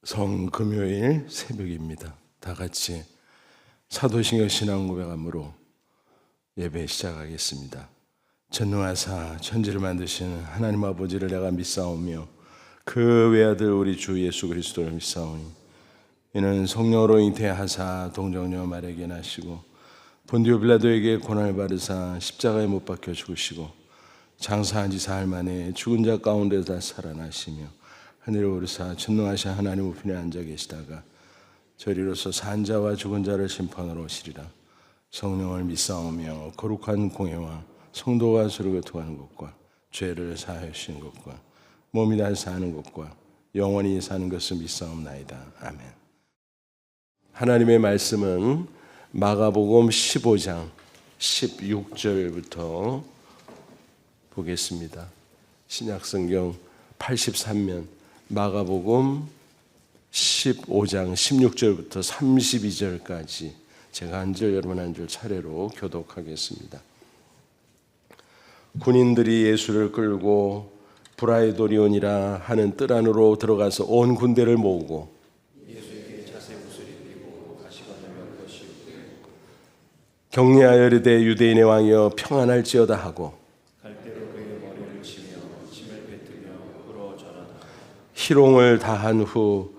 성금요일 새벽입니다. 다 같이 사도신경 신앙고백함으로 예배 시작하겠습니다. 전능하사 천지를 만드시는 하나님 아버지를 내가 믿사오며 그 외아들 우리 주 예수 그리스도를 믿사오니 이는 성령으로 잉태하사 동정녀 마리아에게 나시고 본디오 빌라도에게 고난을 받으사 십자가에 못 박혀 죽으시고 장사한 지 사흘 만에 죽은 자 가운데서 살아나시며 하늘에 오르사 전능하신 하나님 우편에 앉아 계시다가 저리로서 산 자와 죽은 자를 심판하러 오시리라. 성령을 믿사오며 거룩한 공회와 성도가 서로 교통하는 것과 죄를 사하여 주시는 것과 몸이 다시 사는 것과 영원히 사는 것을 믿사옵나이다. 아멘. 하나님의 말씀은 마가복음 15장 16절부터 보겠습니다. 신약성경 83면 마가복음 15장 16절부터 32절까지 제가 한 절 여러분 한 절 차례로 교독하겠습니다. 군인들이 예수를 끌고 브라이도리온이라 하는 뜰 안으로 들어가서 온 군대를 모으고 예수에게 자색 옷을 입히고 가시관을 엮으시고 격려하여 이르되 유대인의 왕이여 평안할지어다 하고 갈대로 그의 머리를 치며 침을 뱉으며 울어 절하다. 희롱을 다한 후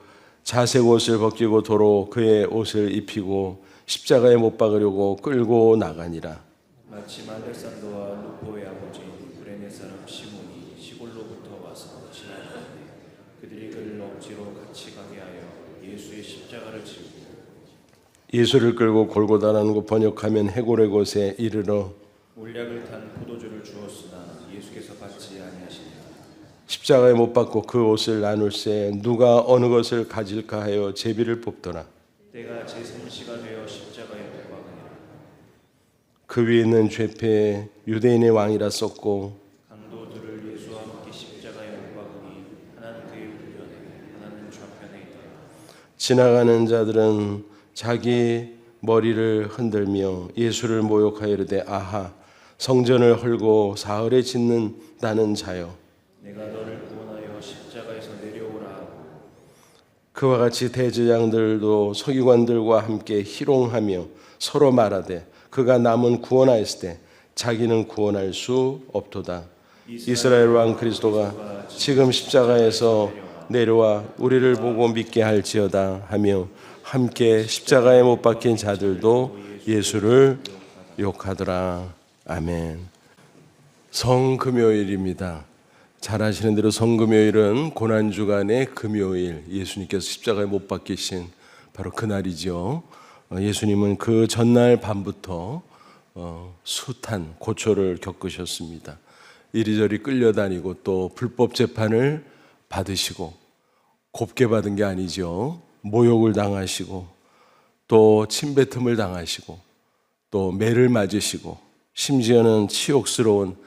자색 옷을 벗기고 도로 그의 옷을 입히고 십자가에 못 박으려고 끌고 나가니라. 마침 알렉산더와 루포의 아버지인 구레네 사람 시몬이 시골로부터 와서 지나가는데 그들이 그를 억지로 같이 가게 하여 예수의 십자가를 지고 예수를 끌고 골고다라는 곳 번역하면 해골의 곳에 이르러 몰약을 탄 포도주를 주었으나 예수께서 받지 아니하시니라. 십자가에 못 박고 그 옷을 나눌새 누가 어느 것을 가질까 하여 제비를 뽑더라. 때가 제3시가 되어 십자가에 못 박으니라. 그 위에 있는 죄패에 유대인의 왕이라 썼고 강도들을 예수와 함께 십자가에 못 박으니 하나는 그의 우편에 하나는 좌편에 있더라. 지나가는 자들은 자기 머리를 흔들며 예수를 모욕하여 이르되 아하 성전을 헐고 사흘에 짓는다는 자여 내가 너를 구원하여 십자가에서 내려오라 하고 그와 같이 대제장들도 서기관들과 함께 희롱하며 서로 말하되 그가 남은 구원하였을 때 자기는 구원할 수 없도다. 이스라엘 왕 그리스도가 지금 십자가에서 내려와 우리를 보고 믿게 할지어다 하며 함께 십자가에 못 박힌 자들도 예수를 욕하더라. 아멘. 성금요일입니다. 잘 아시는 대로 성금요일은 고난주간의 금요일, 예수님께서 십자가에 못 박히신 바로 그날이죠. 예수님은 그 전날 밤부터 숱한 고초를 겪으셨습니다. 이리저리 끌려다니고 또 불법 재판을 받으시고 곱게 받은 게 아니죠. 모욕을 당하시고 또 침뱉음을 당하시고 또 매를 맞으시고 심지어는 치욕스러운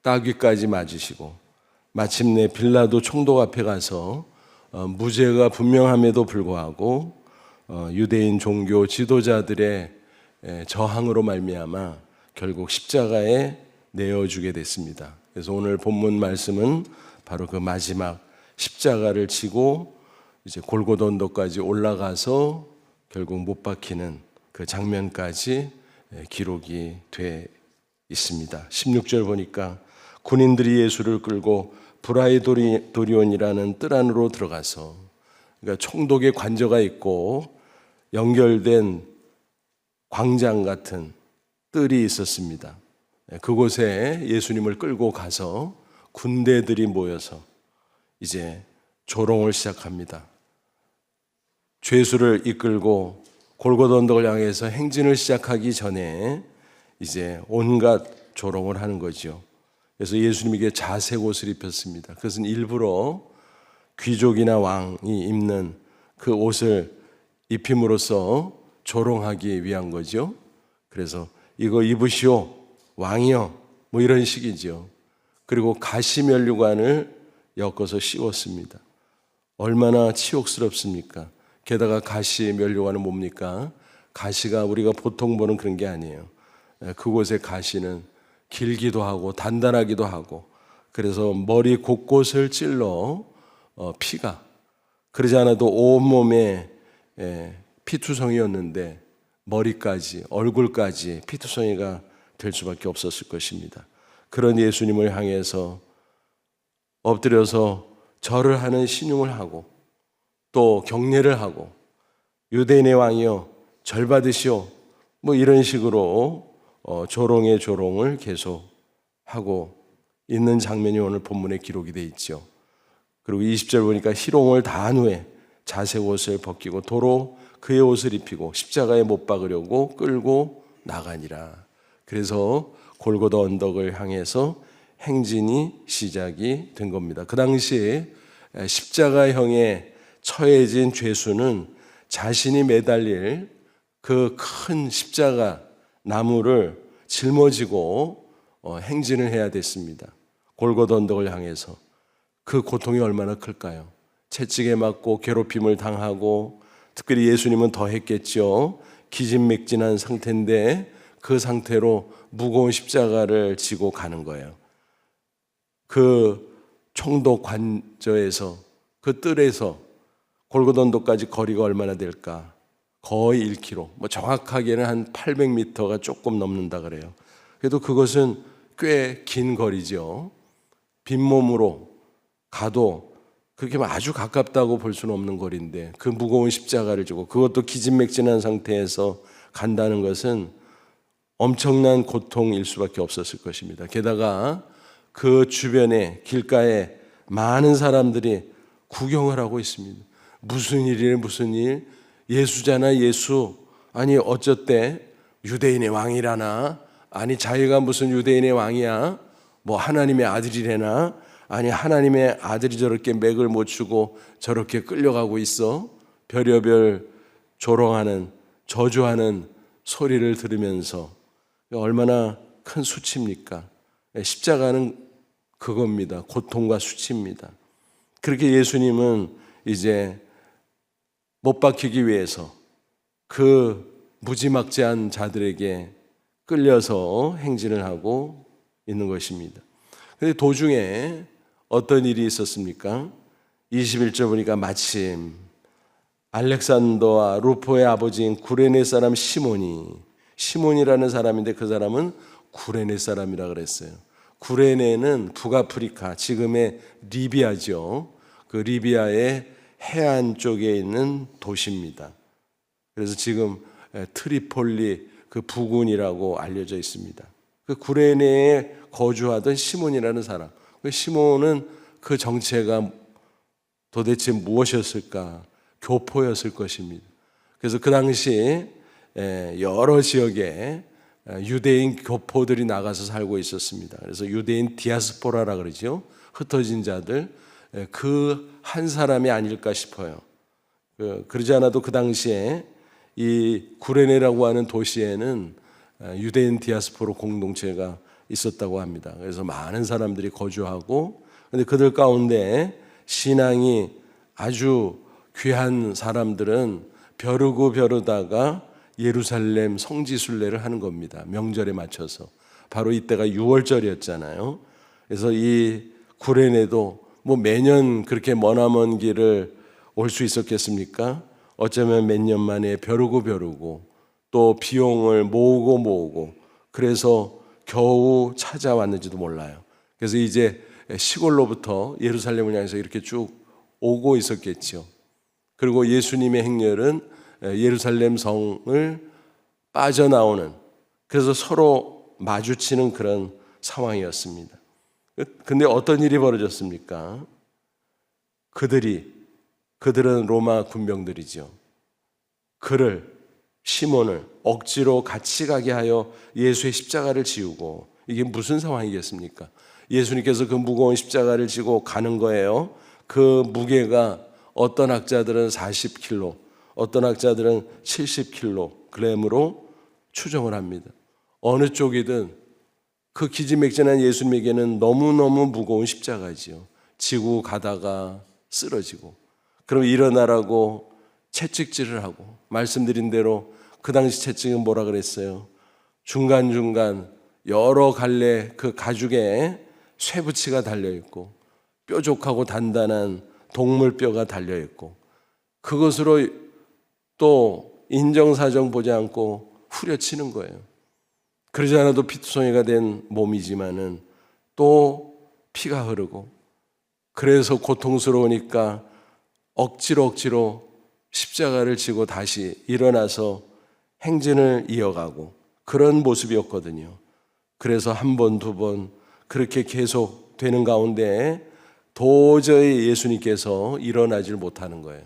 따귀까지 맞으시고 마침내 빌라도 총독 앞에 가서 무죄가 분명함에도 불구하고 유대인 종교 지도자들의 저항으로 말미암아 결국 십자가에 내어주게 됐습니다. 그래서 오늘 본문 말씀은 바로 그 마지막 십자가를 지고 이제 골고다 언덕까지 올라가서 결국 못 박히는 그 장면까지 기록이 돼 있습니다. 16절 보니까 군인들이 예수를 끌고 브라이도리온이라는 뜰 안으로 들어가서 그러니까 총독의 관저가 있고 연결된 광장 같은 뜰이 있었습니다. 그곳에 예수님을 끌고 가서 군대들이 모여서 이제 조롱을 시작합니다. 죄수를 이끌고 골고다 언덕을 향해서 행진을 시작하기 전에 이제 온갖 조롱을 하는 거죠. 그래서 예수님에게 자색 옷을 입혔습니다. 그것은 일부러 귀족이나 왕이 입는 그 옷을 입힘으로써 조롱하기 위한 거죠. 그래서 이거 입으시오 왕이여 뭐 이런 식이죠. 그리고 가시면류관을 엮어서 씌웠습니다. 얼마나 치욕스럽습니까? 게다가 가시면류관은 뭡니까? 가시가 우리가 보통 보는 그런 게 아니에요. 그곳의 가시는 길기도 하고 단단하기도 하고 그래서 머리 곳곳을 찔러 피가 그러지 않아도 온몸에 피투성이였는데 머리까지, 얼굴까지 피투성이가 될 수밖에 없었을 것입니다. 그런 예수님을 향해서 엎드려서 절을 하는 신용을 하고 또 경례를 하고 유대인의 왕이여 절 받으시오 뭐 이런 식으로 조롱의 조롱을 계속하고 있는 장면이 오늘 본문에 기록이 되어 있죠. 그리고 20절 보니까 희롱을 다한 후에 자색 옷을 벗기고 도로 그의 옷을 입히고 십자가에 못 박으려고 끌고 나가니라. 그래서 골고다 언덕을 향해서 행진이 시작이 된 겁니다. 그 당시에 십자가형에 처해진 죄수는 자신이 매달릴 그 큰 십자가 나무를 짊어지고 행진을 해야 됐습니다. 골고다 언덕을 향해서. 그 고통이 얼마나 클까요? 채찍에 맞고 괴롭힘을 당하고 특별히 예수님은 더 했겠죠. 기진맥진한 상태인데 그 상태로 무거운 십자가를 지고 가는 거예요. 그 총독 관저에서 그 뜰에서 골고다 언덕까지 거리가 얼마나 될까? 거의 1km, 뭐 정확하게는 한 800m가 조금 넘는다 그래요. 그래도 그것은 꽤 긴 거리죠. 빈몸으로 가도 그렇게 아주 가깝다고 볼 수는 없는 거리인데 그 무거운 십자가를 지고 그것도 기진맥진한 상태에서 간다는 것은 엄청난 고통일 수밖에 없었을 것입니다. 게다가 그 주변에 길가에 많은 사람들이 구경을 하고 있습니다. 무슨 일이래 무슨 일? 예수잖아 예수. 아니 어쩌대? 유대인의 왕이라나? 아니 자기가 무슨 유대인의 왕이야? 뭐 하나님의 아들이래나? 아니 하나님의 아들이 저렇게 맥을 못 추고 저렇게 끌려가고 있어? 별여별 조롱하는 저주하는 소리를 들으면서 얼마나 큰 수치입니까? 십자가는 그겁니다. 고통과 수치입니다. 그렇게 예수님은 이제 못 박히기 위해서 그 무지막지한 자들에게 끌려서 행진을 하고 있는 것입니다. 그런데 도중에 어떤 일이 있었습니까? 21절 보니까 마침 알렉산더와 루포의 아버지인 구레네 사람 시몬이라는 사람인데 그 사람은 구레네 사람이라 그랬어요. 구레네는 북아프리카 지금의 리비아죠. 그 리비아의 해안 쪽에 있는 도시입니다. 그래서 지금 트리폴리 그 부근이라고 알려져 있습니다. 그 구레네에 거주하던 시몬이라는 사람. 그 시몬은 그 정체가 도대체 무엇이었을까? 교포였을 것입니다. 그래서 그 당시 여러 지역에 유대인 교포들이 나가서 살고 있었습니다. 그래서 유대인 디아스포라라 그러죠. 흩어진 자들. 그 한 사람이 아닐까 싶어요. 그러지 않아도 그 당시에 이 구레네라고 하는 도시에는 유대인 디아스포라 공동체가 있었다고 합니다. 그래서 많은 사람들이 거주하고, 근데 그들 가운데 신앙이 아주 귀한 사람들은 벼르다가 예루살렘 성지순례를 하는 겁니다. 명절에 맞춰서. 바로 이때가 6월절이었잖아요. 그래서 이 구레네도 뭐 매년 그렇게 머나먼 길을 올 수 있었겠습니까? 어쩌면 몇 년 만에 벼르고 또 비용을 모으고 그래서 겨우 찾아왔는지도 몰라요. 그래서 이제 시골로부터 예루살렘을 향해서 이렇게 쭉 오고 있었겠죠. 그리고 예수님의 행렬은 예루살렘 성을 빠져나오는, 그래서 서로 마주치는 그런 상황이었습니다. 근데 어떤 일이 벌어졌습니까? 그들은 로마 군병들이죠. 시몬을 억지로 같이 가게 하여 예수의 십자가를 지우고, 이게 무슨 상황이겠습니까? 예수님께서 그 무거운 십자가를 지고 가는 거예요. 그 무게가 어떤 학자들은 40kg, 어떤 학자들은 70kg으로 추정을 합니다. 어느 쪽이든 그 기진맥진한 예수님에게는 너무너무 무거운 십자가지요. 지고 가다가 쓰러지고, 그럼 일어나라고 채찍질을 하고, 말씀드린 대로 그 당시 채찍은 뭐라 그랬어요? 중간중간 여러 갈래 그 가죽에 쇠붙이가 달려있고 뾰족하고 단단한 동물뼈가 달려있고, 그것으로 또 인정사정 보지 않고 후려치는 거예요. 그러지 않아도 피투성이가 된 몸이지만은 또 피가 흐르고, 그래서 고통스러우니까 억지로 십자가를 지고 다시 일어나서 행진을 이어가고 그런 모습이었거든요. 그래서 한 번, 두 번 그렇게 계속 되는 가운데 도저히 예수님께서 일어나질 못하는 거예요.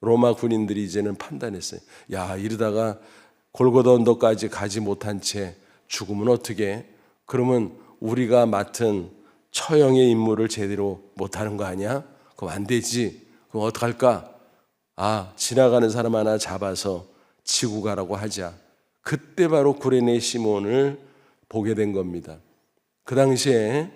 로마 군인들이 이제는 판단했어요. 야, 이러다가 골고다 언덕까지 가지 못한 채 죽으면 어떻게? 그러면 우리가 맡은 처형의 임무를 제대로 못하는 거 아니야? 그럼 안 되지. 그럼 어떡할까? 지나가는 사람 하나 잡아서 지고 가라고 하자. 그때 바로 구레네 시몬을 보게 된 겁니다. 그 당시에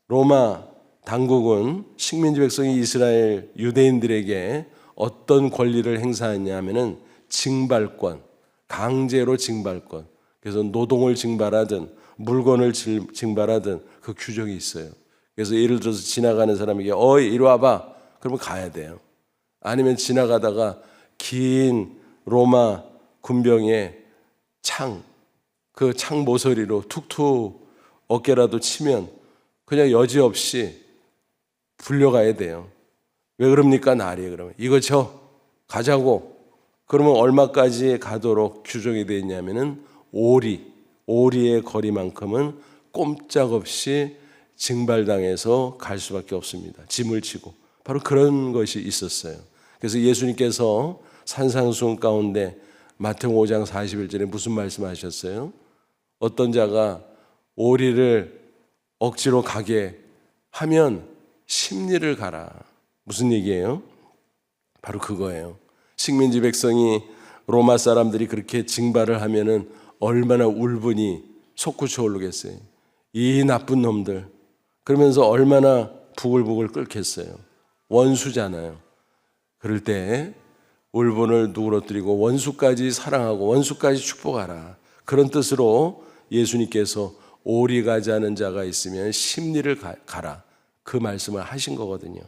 로마 당국은 식민지 백성이 이스라엘 유대인들에게 어떤 권리를 행사했냐면은 징발권, 강제로 징발권. 그래서 노동을 징발하든 물건을 징발하든 그 규정이 있어요. 그래서 예를 들어서 지나가는 사람에게 어이 이리 와봐. 그러면 가야 돼요. 아니면 지나가다가 긴 로마 군병의 그 창 모서리로 툭툭 어깨라도 치면 그냥 여지없이 불려가야 돼요. 왜 그럽니까? 날이 그러면 이거 가자고. 그러면 얼마까지 가도록 규정이 되어 있냐면은 오리의 거리만큼은 꼼짝없이 징발당해서 갈 수밖에 없습니다. 짐을 지고. 바로 그런 것이 있었어요. 그래서 예수님께서 산상수훈 가운데 마태복음 5장 41절에 무슨 말씀하셨어요? 어떤 자가 오리를 억지로 가게 하면 십리를 가라. 무슨 얘기예요? 바로 그거예요. 식민지 백성이 로마 사람들이 그렇게 징발을 하면은 얼마나 울분이 솟구쳐 오르겠어요. 이 나쁜 놈들. 그러면서 얼마나 부글부글 끓겠어요. 원수잖아요. 그럴 때 울분을 누그러뜨리고 원수까지 사랑하고 원수까지 축복하라. 그런 뜻으로 예수님께서 오리 가지 않은 자가 있으면 십리를 가라. 그 말씀을 하신 거거든요.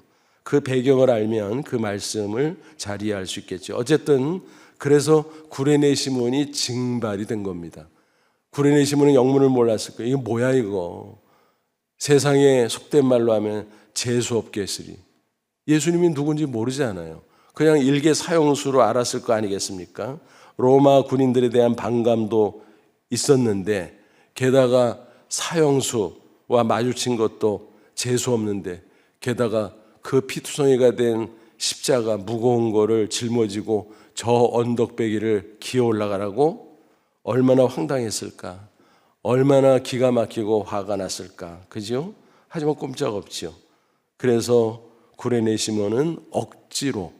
그 배경을 알면 그 말씀을 잘 이해할 수 있겠죠. 어쨌든 그래서 구레네 시몬이 징발이 된 겁니다. 구레네 시몬은 영문을 몰랐을 거예요. 이거 뭐야 이거. 세상에 속된 말로 하면 재수없겠으리. 예수님이 누군지 모르잖아요. 그냥 일개 사형수로 알았을 거 아니겠습니까? 로마 군인들에 대한 반감도 있었는데 게다가 사형수와 마주친 것도 재수없는데 게다가 그 피투성이가 된 십자가 무거운 거를 짊어지고 저 언덕배기를 기어 올라가라고? 얼마나 황당했을까? 얼마나 기가 막히고 화가 났을까? 그죠? 하지만 꼼짝없지요. 그래서 구레네 시몬은 억지로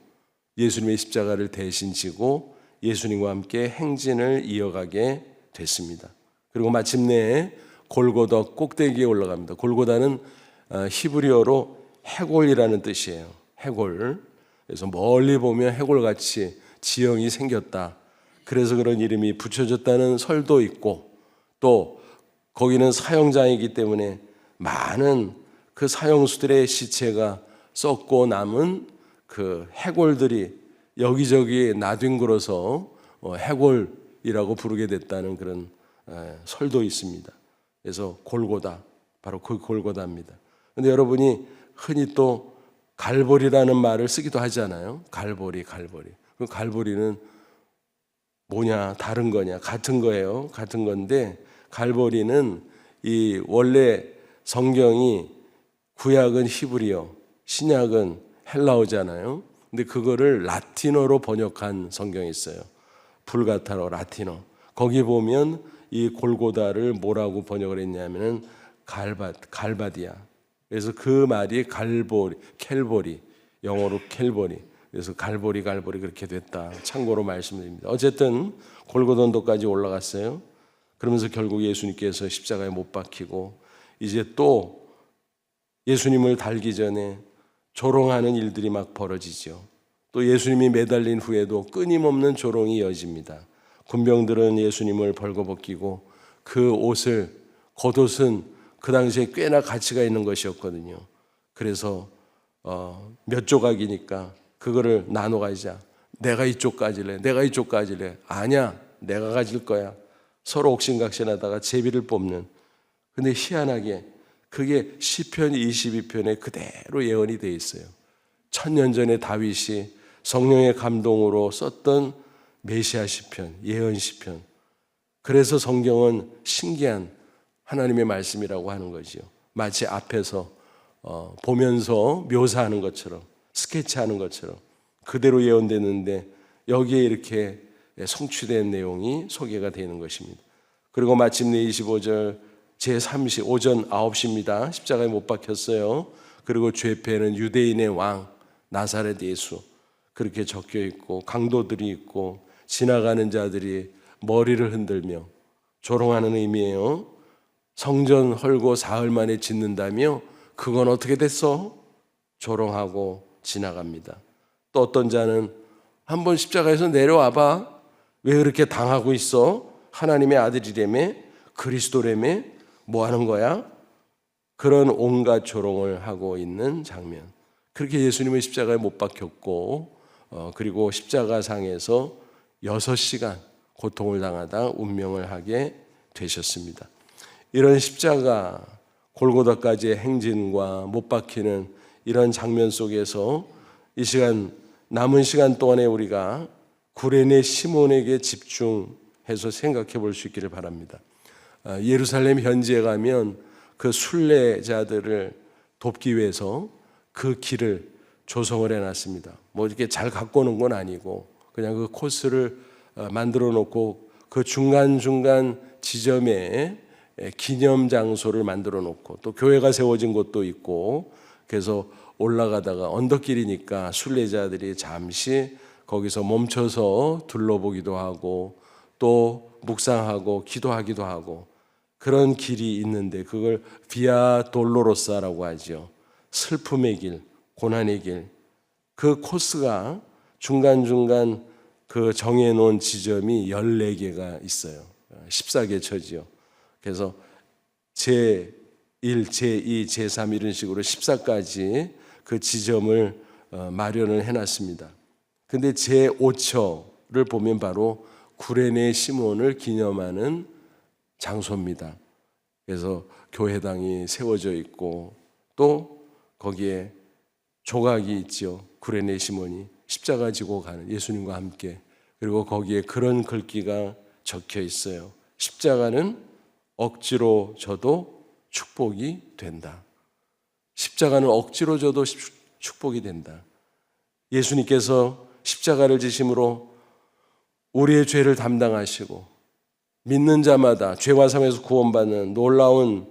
예수님의 십자가를 대신 지고 예수님과 함께 행진을 이어가게 됐습니다. 그리고 마침내 골고다 꼭대기에 올라갑니다. 골고다는 히브리어로 해골이라는 뜻이에요. 해골. 그래서 멀리 보면 해골같이 지형이 생겼다. 그래서 그런 이름이 붙여졌다는 설도 있고, 또 거기는 사형장이기 때문에 많은 그 사형수들의 시체가 썩고 남은 그 해골들이 여기저기 나뒹굴어서 해골이라고 부르게 됐다는 그런 설도 있습니다. 그래서 골고다, 바로 그 골고다입니다. 그런데 여러분이 흔히 또 갈보리라는 말을 쓰기도 하잖아요. 갈보리. 그 갈보리는 뭐냐? 다른 거냐? 같은 거예요. 같은 건데 갈보리는 이 원래 성경이 구약은 히브리어, 신약은 헬라어잖아요. 근데 그거를 라틴어로 번역한 성경이 있어요. 불가타로 라틴어. 거기 보면 이 골고다를 뭐라고 번역을 했냐면은 갈바디아. 그래서 그 말이 캘보리, 영어로 캘보리. 그래서 갈보리 그렇게 됐다. 참고로 말씀드립니다. 어쨌든 골고다 언덕까지 올라갔어요. 그러면서 결국 예수님께서 십자가에 못 박히고 이제 또 예수님을 달기 전에 조롱하는 일들이 막 벌어지죠. 또 예수님이 매달린 후에도 끊임없는 조롱이 이어집니다. 군병들은 예수님을 벌거벗기고 그 겉옷은 그 당시에 꽤나 가치가 있는 것이었거든요. 그래서 몇 조각이니까 그거를 나눠 가자. 내가 이쪽 가질래, 내가 이쪽 가질래. 아니야, 내가 가질 거야. 서로 옥신각신하다가 제비를 뽑는. 근데 희한하게 그게 시편 22편에 그대로 예언이 되어 있어요. 1000년 전에 다윗이 성령의 감동으로 썼던 메시아 시편, 예언 시편. 그래서 성경은 신기한 하나님의 말씀이라고 하는 거죠. 마치 앞에서 보면서 묘사하는 것처럼, 스케치하는 것처럼 그대로 예언됐는데 여기에 이렇게 성취된 내용이 소개가 되는 것입니다. 그리고 마침내 25절 제3시 오전 9시입니다. 십자가에 못 박혔어요. 그리고 죄패는 유대인의 왕 나사렛 예수 그렇게 적혀 있고 강도들이 있고 지나가는 자들이 머리를 흔들며 조롱하는 의미예요. 성전 헐고 사흘 만에 짓는다며 그건 어떻게 됐어? 조롱하고 지나갑니다. 또 어떤 자는 한번 십자가에서 내려와봐. 왜 그렇게 당하고 있어? 하나님의 아들이라며 그리스도라며 뭐 하는 거야? 그런 온갖 조롱을 하고 있는 장면. 그렇게 예수님은 십자가에 못 박혔고 그리고 십자가상에서 6시간 고통을 당하다 운명을 하게 되셨습니다. 이런 십자가 골고다까지의 행진과 못 박히는 이런 장면 속에서 이 시간 남은 시간 동안에 우리가 구레네 시몬에게 집중해서 생각해 볼 수 있기를 바랍니다. 예루살렘 현지에 가면 그 순례자들을 돕기 위해서 그 길을 조성을 해놨습니다. 뭐 이렇게 잘 갖고 오는 건 아니고 그냥 그 코스를 만들어 놓고 그 중간중간 지점에 기념 장소를 만들어 놓고 또 교회가 세워진 곳도 있고 그래서 올라가다가 언덕길이니까 순례자들이 잠시 거기서 멈춰서 둘러보기도 하고 또 묵상하고 기도하기도 하고 그런 길이 있는데 그걸 비아 돌로로사라고 하죠. 슬픔의 길, 고난의 길. 그 코스가 중간중간 그 정해놓은 지점이 14개가 있어요. 14개 처지요. 그래서 제1, 제2, 제3 이런 식으로 14까지 그 지점을 마련을 해놨습니다. 근데 제5처를 보면 바로 구레네 시몬을 기념하는 장소입니다. 그래서 교회당이 세워져 있고 또 거기에 조각이 있죠. 구레네 시몬이 십자가 지고 가는 예수님과 함께. 그리고 거기에 그런 글귀가 적혀 있어요. 십자가는 억지로 져도 축복이 된다. 십자가는 억지로 져도 축복이 된다. 예수님께서 십자가를 지심으로 우리의 죄를 담당하시고 믿는 자마다 죄와 사함에서 구원받는 놀라운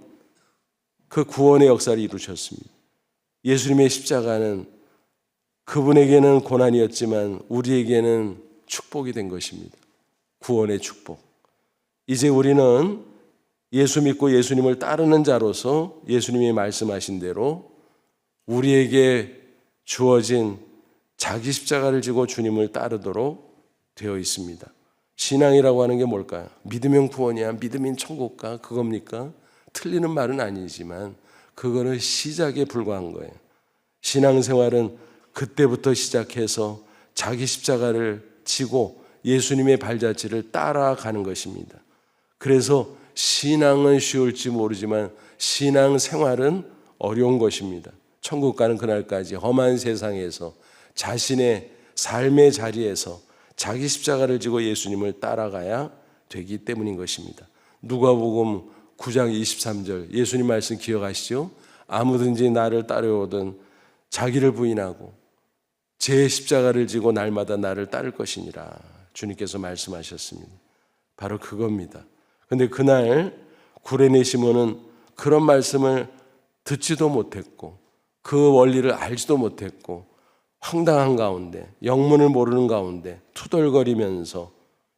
그 구원의 역사를 이루셨습니다. 예수님의 십자가는 그분에게는 고난이었지만 우리에게는 축복이 된 것입니다. 구원의 축복. 이제 우리는 예수 믿고 예수님을 따르는 자로서 예수님이 말씀하신 대로 우리에게 주어진 자기 십자가를 지고 주님을 따르도록 되어 있습니다. 신앙이라고 하는 게 뭘까요? 믿으면 구원이야, 믿으면 천국가 그겁니까? 틀리는 말은 아니지만 그거는 시작에 불과한 거예요. 신앙생활은 그때부터 시작해서 자기 십자가를 지고 예수님의 발자취를 따라가는 것입니다. 그래서 신앙은 쉬울지 모르지만 신앙생활은 어려운 것입니다. 천국 가는 그날까지 험한 세상에서 자신의 삶의 자리에서 자기 십자가를 지고 예수님을 따라가야 되기 때문인 것입니다. 누가복음 9장 23절 예수님 말씀 기억하시죠? 아무든지 나를 따라오든 자기를 부인하고 제 십자가를 지고 날마다 나를 따를 것이니라 주님께서 말씀하셨습니다. 바로 그겁니다. 그런데 그날 구레네 시몬은 그런 말씀을 듣지도 못했고 그 원리를 알지도 못했고 황당한 가운데 영문을 모르는 가운데 투덜거리면서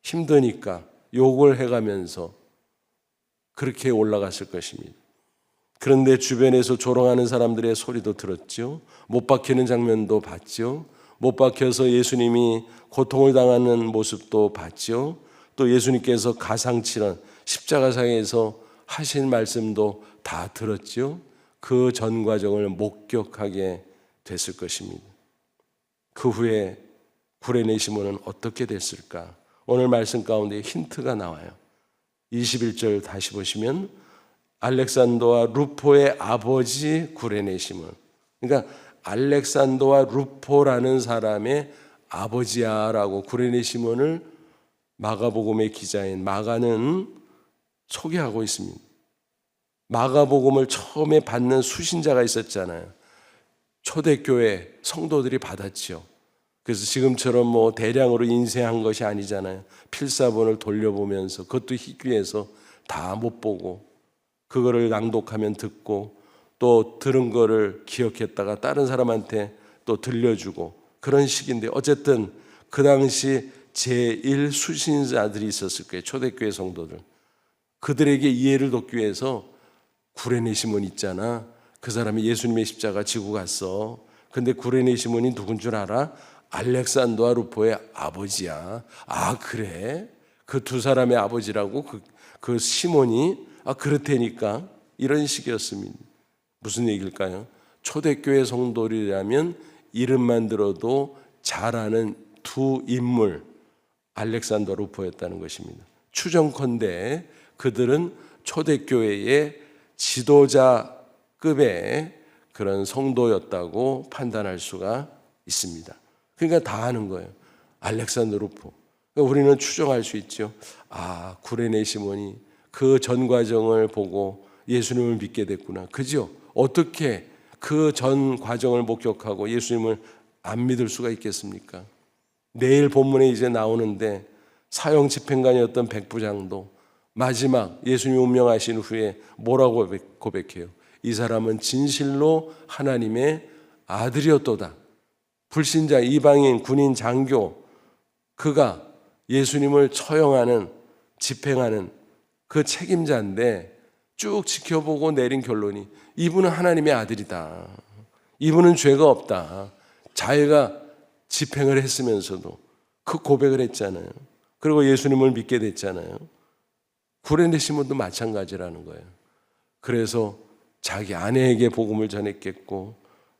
힘드니까 욕을 해가면서 그렇게 올라갔을 것입니다. 그런데 주변에서 조롱하는 사람들의 소리도 들었죠. 못 박히는 장면도 봤죠. 못 박혀서 예수님이 고통을 당하는 모습도 봤죠. 또 예수님께서 가상치런 십자가상에서 하신 말씀도 다 들었죠. 그 전 과정을 목격하게 됐을 것입니다. 그 후에 구레네 시몬은 어떻게 됐을까? 오늘 말씀 가운데 힌트가 나와요. 21절 다시 보시면 알렉산더와 루포의 아버지 구레네 시몬. 그러니까 알렉산더와 루포라는 사람의 아버지야라고 구레네 시몬을 마가복음의 기자인 마가는 소개하고 있습니다. 마가복음을 처음에 받는 수신자가 있었잖아요. 초대교회 성도들이 받았죠. 그래서 지금처럼 뭐 대량으로 인쇄한 것이 아니잖아요. 필사본을 돌려보면서 그것도 희귀해서 다 못 보고 그거를 낭독하면 듣고 또 들은 거를 기억했다가 다른 사람한테 또 들려주고 그런 식인데 어쨌든 그 당시 제1 수신자들이 있었을 거예요. 초대교회 성도들. 그들에게 이해를 돕기 위해서 구레네 시몬 있잖아. 그 사람이 예수님의 십자가 지고 갔어. 근데 구레네 시몬이 누군 줄 알아? 알렉산더와 루포의 아버지야. 아 그래? 그 두 사람의 아버지라고? 그 시몬이? 아 그렇다니까. 이런 식이었습니다. 무슨 얘기일까요? 초대교회 성도들이라면 이름만 들어도 잘 아는 두 인물 알렉산더 루포였다는 것입니다. 추정컨대 그들은 초대교회의 지도자급의 그런 성도였다고 판단할 수가 있습니다. 그러니까 다 아는 거예요. 알렉산더 루포. 그러니까 우리는 추정할 수 있죠. 아, 구레네 시몬이 그 전 과정을 보고 예수님을 믿게 됐구나. 그죠? 어떻게 그 전 과정을 목격하고 예수님을 안 믿을 수가 있겠습니까? 내일 본문에 이제 나오는데 사형 집행관이었던 백부장도 마지막 예수님 운명하신 후에 뭐라고 고백해요? 이 사람은 진실로 하나님의 아들이었도다. 불신자, 이방인, 군인, 장교 그가 예수님을 처형하는 집행하는 그 책임자인데 쭉 지켜보고 내린 결론이 이분은 하나님의 아들이다. 이분은 죄가 없다. 자기가 집행을 했으면서도 그 고백을 했잖아요. 그리고 예수님을 믿게 됐잖아요. 구레네 시몬도 마찬가지라는 거예요. 그래서 자기 아내에게 복음을 전했겠고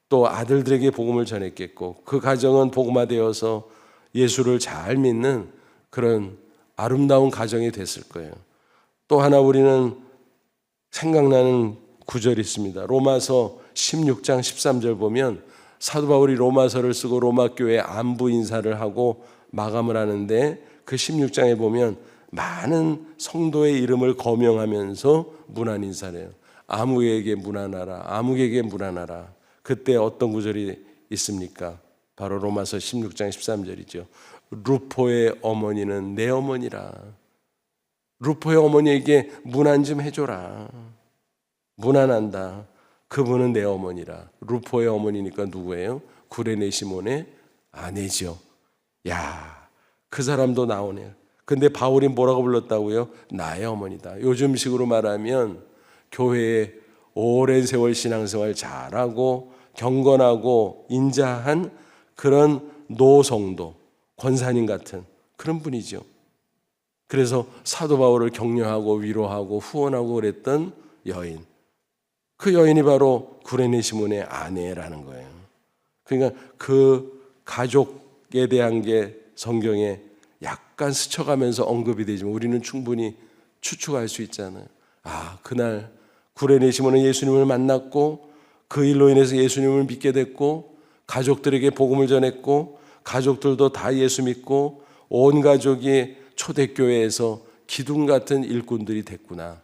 또 아들들에게 복음을 전했겠고 그 가정은 복음화되어서 예수를 잘 믿는 그런 아름다운 가정이 됐을 거예요. 또 하나 우리는 생각나는 구절이 있습니다. 로마서 16장 13절 보면 사도 바울이 로마서를 쓰고 로마 교회 안부 인사를 하고 마감을 하는데 그 16장에 보면 많은 성도의 이름을 거명하면서 문안 인사를 해요. 아무에게 문안하라. 아무에게 문안하라. 그때 어떤 구절이 있습니까? 바로 로마서 16장 13절이죠. 루포의 어머니는 내 어머니라. 루포의 어머니에게 문안 좀 해줘라. 문안한다. 그분은 내 어머니라. 루포의 어머니니까 누구예요? 구레네 시몬의 아내죠. 야, 그 사람도 나오네요. 근데 바울이 뭐라고 불렀다고요? 나의 어머니다. 요즘식으로 말하면 교회에 오랜 세월 신앙생활 잘하고 경건하고 인자한 그런 노성도, 권사님 같은 그런 분이죠. 그래서 사도 바울을 격려하고 위로하고 후원하고 그랬던 여인. 그 여인이 바로 구레네 시몬의 아내라는 거예요. 그러니까 그 가족에 대한 게 성경에 약간 스쳐가면서 언급이 되지만 우리는 충분히 추측할 수 있잖아요. 아, 그날 구레네 시몬은 예수님을 만났고 그 일로 인해서 예수님을 믿게 됐고 가족들에게 복음을 전했고 가족들도 다 예수 믿고 온 가족이 초대교회에서 기둥 같은 일꾼들이 됐구나.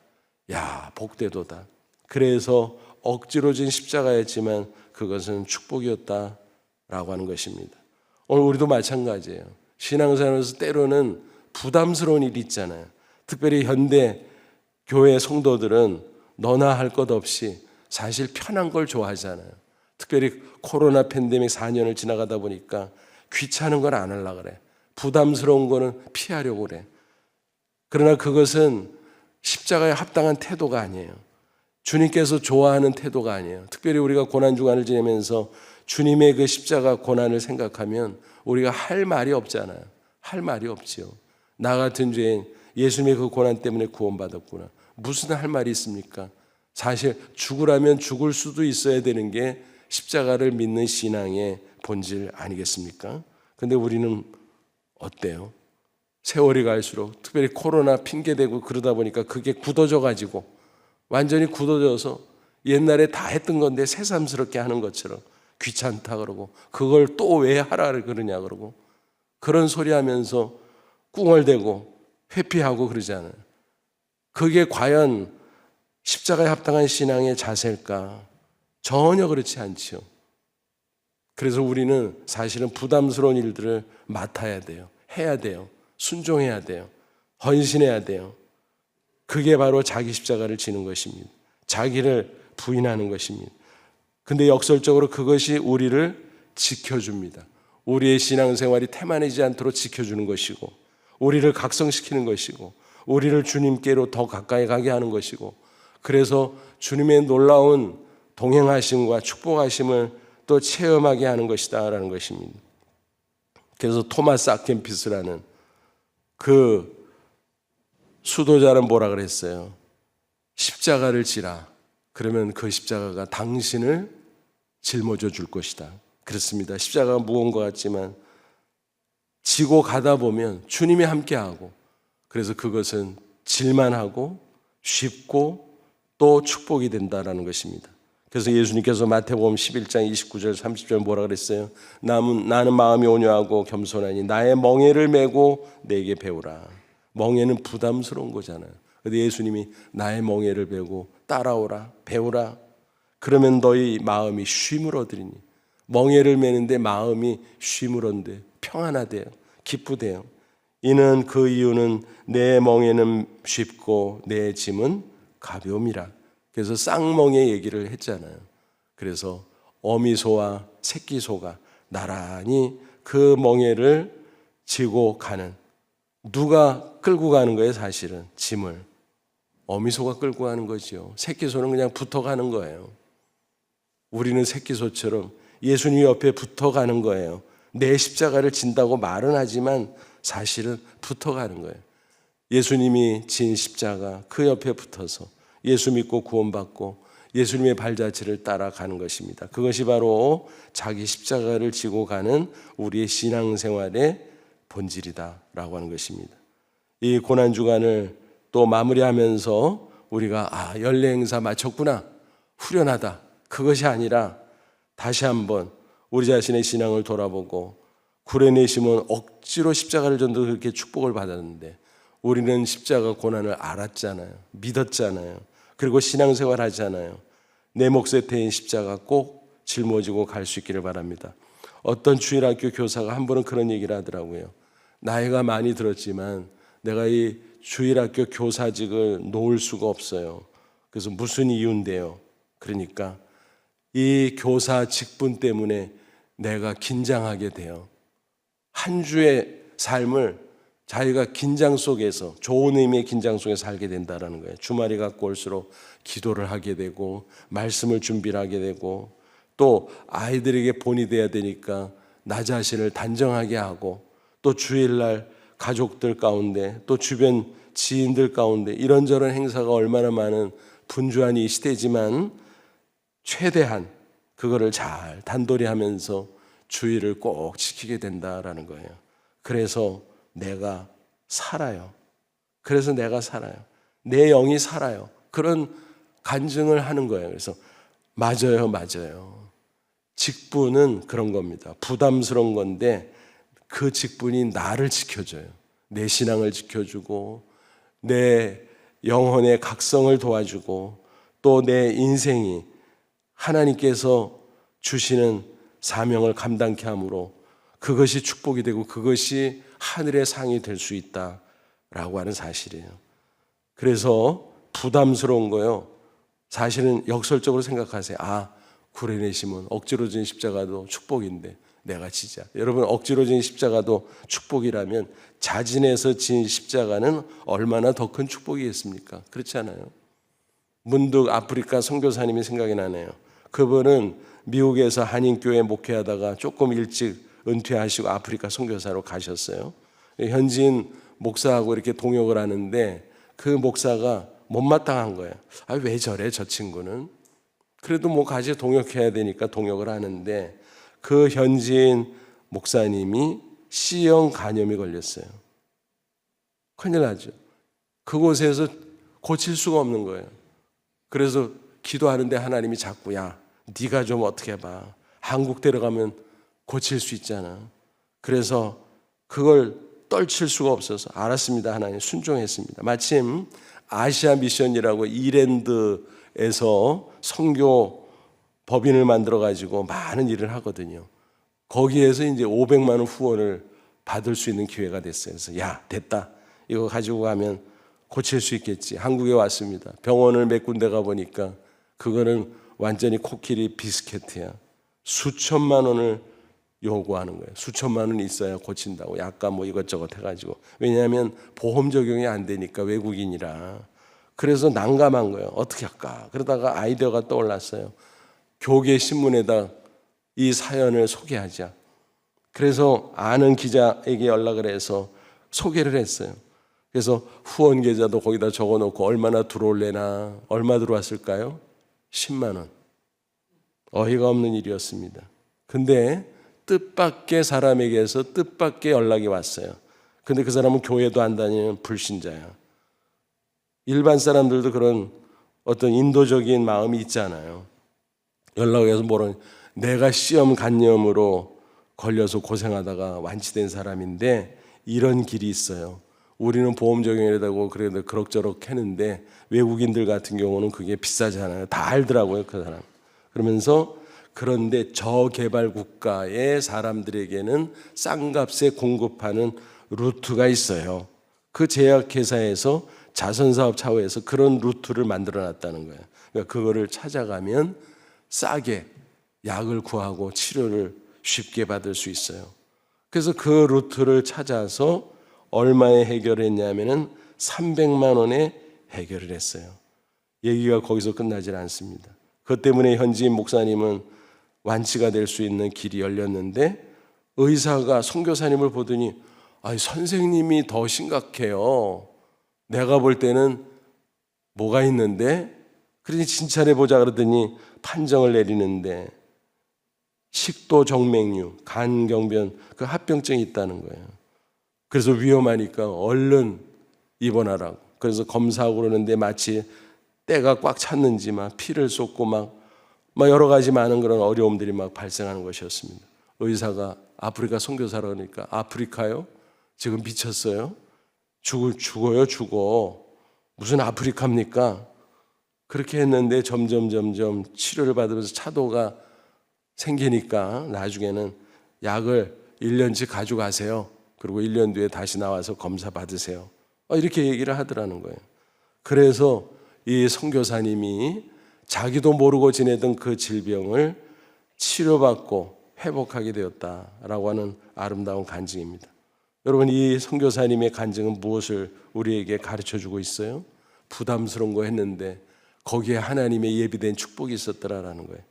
야, 복되도다. 그래서 억지로 진 십자가였지만 그것은 축복이었다라고 하는 것입니다. 오늘 우리도 마찬가지예요. 신앙생활에서 때로는 부담스러운 일이 있잖아요. 특별히 현대 교회 성도들은 너나 할 것 없이 사실 편한 걸 좋아하잖아요. 특별히 코로나 팬데믹 4년을 지나가다 보니까 귀찮은 걸 안 하려고 그래. 부담스러운 거는 피하려고 그래. 그러나 그것은 십자가에 합당한 태도가 아니에요. 주님께서 좋아하는 태도가 아니에요. 특별히 우리가 고난주간을 지내면서 주님의 그 십자가 고난을 생각하면 우리가 할 말이 없잖아요. 할 말이 없지요. 나 같은 죄인 예수님의 그 고난 때문에 구원받았구나. 무슨 할 말이 있습니까? 사실 죽으라면 죽을 수도 있어야 되는 게 십자가를 믿는 신앙의 본질 아니겠습니까? 근데 우리는 어때요? 세월이 갈수록 특별히 코로나 핑계대고 그러다 보니까 그게 굳어져 가지고 완전히 굳어져서 옛날에 다 했던 건데 새삼스럽게 하는 것처럼 귀찮다 그러고 그걸 또 왜 하라 그러냐 그러고 그런 소리 하면서 꿍얼대고 회피하고 그러잖아요. 그게 과연 십자가에 합당한 신앙의 자세일까? 전혀 그렇지 않지요. 그래서 우리는 사실은 부담스러운 일들을 맡아야 돼요. 해야 돼요. 순종해야 돼요. 헌신해야 돼요. 그게 바로 자기 십자가를 지는 것입니다. 자기를 부인하는 것입니다. 근데 역설적으로 그것이 우리를 지켜줍니다. 우리의 신앙생활이 태만해지지 않도록 지켜주는 것이고 우리를 각성시키는 것이고 우리를 주님께로 더 가까이 가게 하는 것이고 그래서 주님의 놀라운 동행하심과 축복하심을 또 체험하게 하는 것이다 라는 것입니다. 그래서 토마스 아켄피스라는 그 수도자는 뭐라 그랬어요? 십자가를 지라. 그러면 그 십자가가 당신을 짊어져 줄 것이다. 그렇습니다. 십자가가 무거운 것 같지만 지고 가다 보면 주님이 함께하고 그래서 그것은 질만하고 쉽고 또 축복이 된다라는 것입니다. 그래서 예수님께서 마태복음 11장 29절 30절 뭐라 그랬어요? 나는 마음이 온유하고 겸손하니 나의 멍에를 메고 내게 배우라. 멍에는 부담스러운 거잖아요. 근데 예수님이 나의 멍에를 메고 따라오라, 배우라. 그러면 너희 마음이 쉼을 얻으리니. 멍에를 메는데 마음이 쉼을 얻는데 평안하대요. 기쁘대요. 이는 그 이유는 내 멍에는 쉽고 내 짐은 가벼움이라. 그래서 쌍멍에 얘기를 했잖아요. 그래서 어미소와 새끼소가 나란히 그 멍에를 지고 가는, 누가 끌고 가는 거예요? 사실은 짐을 어미소가 끌고 가는 거죠. 새끼소는 그냥 붙어가는 거예요. 우리는 새끼소처럼 예수님 옆에 붙어가는 거예요. 내 십자가를 진다고 말은 하지만 사실은 붙어가는 거예요. 예수님이 진 십자가 그 옆에 붙어서 예수 믿고 구원받고 예수님의 발자취를 따라가는 것입니다. 그것이 바로 자기 십자가를 지고 가는 우리의 신앙생활의 본질이다라고 하는 것입니다. 이 고난주간을 또 마무리하면서 우리가 연례 행사 마쳤구나, 후련하다, 그것이 아니라 다시 한번 우리 자신의 신앙을 돌아보고 구레네심은 억지로 십자가를 전도 그렇게 축복을 받았는데 우리는 십자가 고난을 알았잖아요. 믿었잖아요. 그리고 신앙생활 하잖아요. 내 몫에 태인 십자가 꼭 짊어지고 갈 수 있기를 바랍니다. 어떤 주일학교 교사가 한 번은 그런 얘기를 하더라고요. 나이가 많이 들었지만 내가 이 주일학교 교사직을 놓을 수가 없어요. 그래서 무슨 이유인데요? 그러니까 이 교사 직분 때문에 내가 긴장하게 돼요. 한 주의 삶을 자기가 긴장 속에서, 좋은 의미의 긴장 속에서 살게 된다는 거예요. 주말이 갖고 올수록 기도를 하게 되고 말씀을 준비를 하게 되고 또 아이들에게 본이 돼야 되니까 나 자신을 단정하게 하고 또 주일날 가족들 가운데 또 주변 지인들 가운데 이런저런 행사가 얼마나 많은 분주한 이 시대지만 최대한 그거를 잘 단돌이 하면서 주의를 꼭 지키게 된다라는 거예요. 그래서 내가 살아요. 그래서 내가 살아요. 내 영이 살아요. 그런 간증을 하는 거예요. 그래서 맞아요. 직분은 그런 겁니다. 부담스러운 건데 그 직분이 나를 지켜줘요. 내 신앙을 지켜주고 내 영혼의 각성을 도와주고 또 내 인생이 하나님께서 주시는 사명을 감당케 함으로 그것이 축복이 되고 그것이 하늘의 상이 될 수 있다라고 하는 사실이에요. 그래서 부담스러운 거요. 사실은 역설적으로 생각하세요. 구레네심은 억지로 진 십자가도 축복인데 내가 지자. 여러분, 억지로 진 십자가도 축복이라면 자진해서 진 십자가는 얼마나 더 큰 축복이겠습니까? 그렇지 않아요? 문득 아프리카 선교사님이 생각이 나네요. 그분은 미국에서 한인교회 목회하다가 조금 일찍 은퇴하시고 아프리카 선교사로 가셨어요. 현지인 목사하고 이렇게 동역을 하는데 그 목사가 못마땅한 거예요. 왜 저래 저 친구는? 그래도 뭐 같이 동역해야 되니까 동역을 하는데 그 현지인 목사님이 C형 간염이 걸렸어요. 큰일 나죠. 그곳에서 고칠 수가 없는 거예요. 그래서 기도하는데 하나님이 자꾸 야, 네가 좀 어떻게 해봐. 한국 데려가면 고칠 수 있잖아. 그래서 그걸 떨칠 수가 없어서 알았습니다. 하나님 순종했습니다. 마침 아시아 미션이라고 이랜드에서 선교 법인을 만들어 가지고 많은 일을 하거든요. 거기에서 이제 500만 원 후원을 받을 수 있는 기회가 됐어요. 그래서 야, 됐다. 이거 가지고 가면 고칠 수 있겠지. 한국에 왔습니다. 병원을 몇 군데 가보니까 그거는 완전히 코끼리 비스켓이야. 수천만 원을 요구하는 거예요. 수천만 원이 있어야 고친다고. 약간 뭐 이것저것 해가지고. 왜냐하면 보험 적용이 안 되니까 외국인이라. 그래서 난감한 거예요. 어떻게 할까? 그러다가 아이디어가 떠올랐어요. 교계 신문에다 이 사연을 소개하자. 그래서 아는 기자에게 연락을 해서 소개를 했어요. 그래서 후원 계좌도 거기다 적어놓고 얼마나 들어올래나. 얼마 들어왔을까요? 10만 원. 어이가 없는 일이었습니다. 근데 뜻밖의 사람에게서 뜻밖의 연락이 왔어요. 근데 그 사람은 교회도 안 다니는 불신자야. 일반 사람들도 그런 어떤 인도적인 마음이 있잖아요. 연락을 해서 뭐라고, 내가 C형 간염으로 걸려서 고생하다가 완치된 사람인데 이런 길이 있어요. 우리는 보험 적용이라고 그래도 그럭저럭 했는데 외국인들 같은 경우는 그게 비싸잖아요. 다 알더라고요, 그 사람. 그러면서 그런데 저개발 국가의 사람들에게는 싼 값에 공급하는 루트가 있어요. 그 제약회사에서 자선사업 차원에서 그런 루트를 만들어 놨다는 거예요. 그러니까 그거를 찾아가면 싸게 약을 구하고 치료를 쉽게 받을 수 있어요. 그래서 그 루트를 찾아서 얼마에 해결했냐면은 300만 원에 해결을 했어요. 얘기가 거기서 끝나질 않습니다. 그것 때문에 현지인 목사님은 완치가 될 수 있는 길이 열렸는데 의사가 선교사님을 보더니 아니, 선생님이 더 심각해요. 내가 볼 때는 뭐가 있는데? 그러니 진찰해보자 그러더니 판정을 내리는데 식도 정맥류, 간경변 그 합병증이 있다는 거예요. 그래서 위험하니까 얼른 입원하라고. 그래서 검사하고 그러는데 마치 때가 꽉 찼는지 막 피를 쏟고 막 여러 가지 많은 그런 어려움들이 막 발생하는 것이었습니다. 의사가 아프리카 선교사라 그러니까 아프리카요? 지금 미쳤어요? 죽어요, 죽어. 무슨 아프리카입니까? 그렇게 했는데 점점 치료를 받으면서 차도가 생기니까 나중에는 약을 1년치 가져가세요. 그리고 1년 뒤에 다시 나와서 검사 받으세요. 이렇게 얘기를 하더라는 거예요. 그래서 이 선교사님이 자기도 모르고 지내던 그 질병을 치료받고 회복하게 되었다라고 하는 아름다운 간증입니다. 여러분, 이 선교사님의 간증은 무엇을 우리에게 가르쳐주고 있어요? 부담스러운 거 했는데 거기에 하나님의 예비된 축복이 있었더라라는 거예요.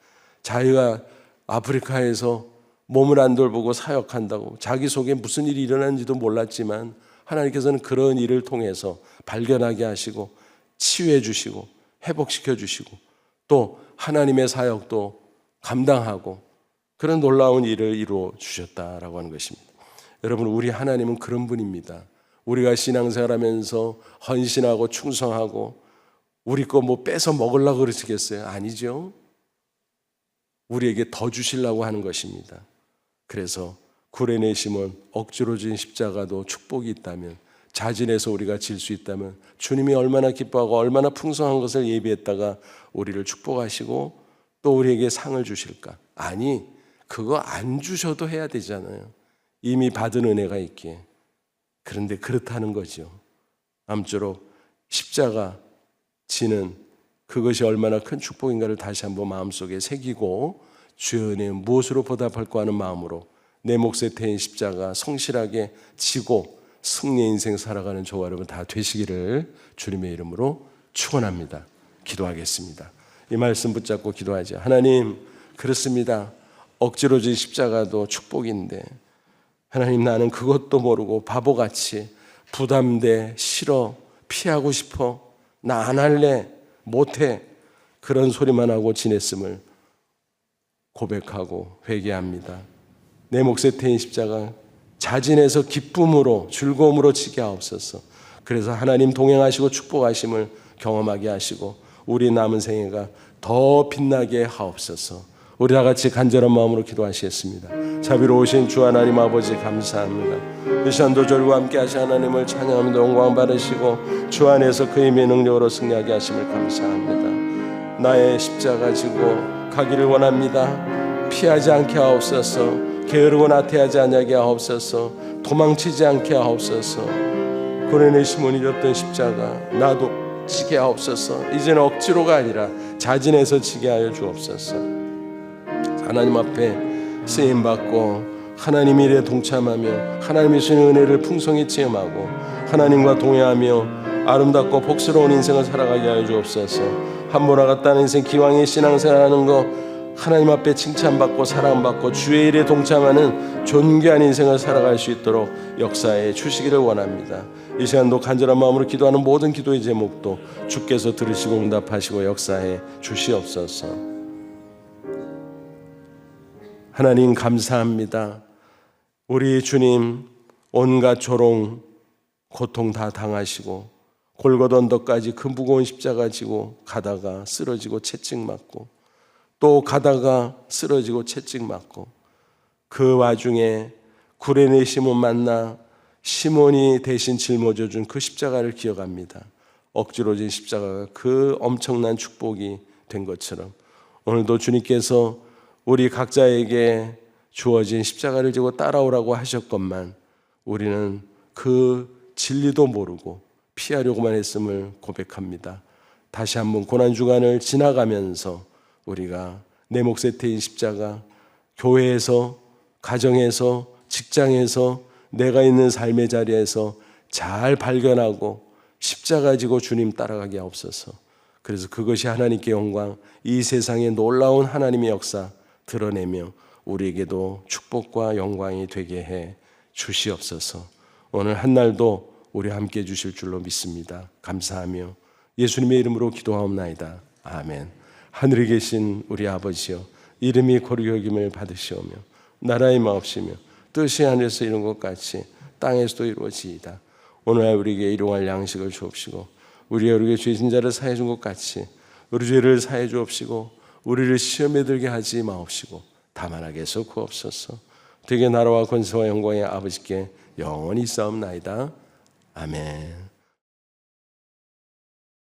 자기가 아프리카에서 몸을 안 돌보고 사역한다고 자기 속에 무슨 일이 일어났는지도 몰랐지만 하나님께서는 그런 일을 통해서 발견하게 하시고 치유해 주시고 회복시켜 주시고 또 하나님의 사역도 감당하고 그런 놀라운 일을 이루어 주셨다라고 하는 것입니다. 여러분, 우리 하나님은 그런 분입니다. 우리가 신앙생활하면서 헌신하고 충성하고 우리 거 뭐 뺏어 먹으려고 그러시겠어요? 아니죠. 우리에게 더 주시려고 하는 것입니다. 그래서 구레네 시몬 억지로 진 십자가도 축복이 있다면, 자진해서 우리가 질 수 있다면 주님이 얼마나 기뻐하고 얼마나 풍성한 것을 예비했다가 우리를 축복하시고 또 우리에게 상을 주실까? 아니, 그거 안 주셔도 해야 되잖아요. 이미 받은 은혜가 있기에. 그런데 그렇다는 거죠. 아무쪼록 십자가 지는 그것이 얼마나 큰 축복인가를 다시 한번 마음속에 새기고 주의 은혜에 무엇으로 보답할까 하는 마음으로 내 몫에 태인 십자가 성실하게 지고 승리의 인생 살아가는 저와 여러분 다 되시기를 주님의 이름으로 축원합니다. 기도하겠습니다. 이 말씀 붙잡고 기도하죠. 하나님, 그렇습니다. 억지로 진 십자가도 축복인데 하나님, 나는 그것도 모르고 바보같이 부담돼, 싫어, 피하고 싶어, 나 안 할래, 못해, 그런 소리만 하고 지냈음을 고백하고 회개합니다. 내 몫에 태인 십자가 자진해서 기쁨으로 즐거움으로 지게 하옵소서. 그래서 하나님 동행하시고 축복하심을 경험하게 하시고 우리 남은 생애가 더 빛나게 하옵소서. 우리 다 같이 간절한 마음으로 기도하시겠습니다. 자비로우신 주 하나님 아버지 감사합니다. 이 시간도 저희와 함께 하신 하나님을 찬양합니다. 영광 받으시고 주 안에서 그 힘의 능력으로 승리하게 하심을 감사합니다. 나의 십자가 지고 가기를 원합니다. 피하지 않게 하옵소서. 게으르고 나태하지 않게 하옵소서. 도망치지 않게 하옵소서. 고레네 시몬이 졌던 십자가 나도 지게 하옵소서. 이제는 억지로가 아니라 자진해서 지게 하여 주옵소서. 하나님 앞에 쓰임받고 하나님 일에 동참하며 하나님의 주시는 은혜를 풍성히 체험하고 하나님과 동행하며 아름답고 복스러운 인생을 살아가게 하여 주옵소서. 한 번 와갔다는 인생 기왕의 신앙생활하는 거 하나님 앞에 칭찬받고 사랑받고 주의 일에 동참하는 존귀한 인생을 살아갈 수 있도록 역사에 주시기를 원합니다. 이 시간도 간절한 마음으로 기도하는 모든 기도의 제목도 주께서 들으시고 응답하시고 역사에 주시옵소서. 하나님 감사합니다. 우리 주님 온갖 조롱 고통 다 당하시고 골고다 언덕까지 그 무거운 십자가 지고 가다가 쓰러지고 채찍 맞고 또 가다가 쓰러지고 채찍 맞고 그 와중에 구레네 시몬 만나 시몬이 대신 짊어져 준 그 십자가를 기억합니다. 억지로 진 십자가가 그 엄청난 축복이 된 것처럼 오늘도 주님께서 우리 각자에게 주어진 십자가를 지고 따라오라고 하셨건만 우리는 그 진리도 모르고 피하려고만 했음을 고백합니다. 다시 한번 고난주간을 지나가면서 우리가 내 몫에 태인 십자가, 교회에서, 가정에서, 직장에서, 내가 있는 삶의 자리에서 잘 발견하고 십자가 지고 주님 따라가게 하옵소서. 그래서 그것이 하나님께 영광, 이 세상에 놀라운 하나님의 역사 드러내며 우리에게도 축복과 영광이 되게 해 주시옵소서. 오늘 한날도 우리 함께 해 주실 줄로 믿습니다. 감사하며 예수님의 이름으로 기도하옵나이다. 아멘. 하늘에 계신 우리 아버지여, 이름이 거룩히 여김을 받으시오며 나라의 마옵시며 뜻이 하늘에서 이룬 것 같이 땅에서도 이루어지이다. 오늘 우리에게 일용할 양식을 주옵시고 우리에게 죄진 자를 사해 준 것 같이 우리 죄를 사해 주옵시고 우리를 시험에 들게 하지 마옵시고 다만 악에서 구하옵소서. 되게 나라와 권세와 영광의 아버지께 영원히 싸움나이다. 아멘.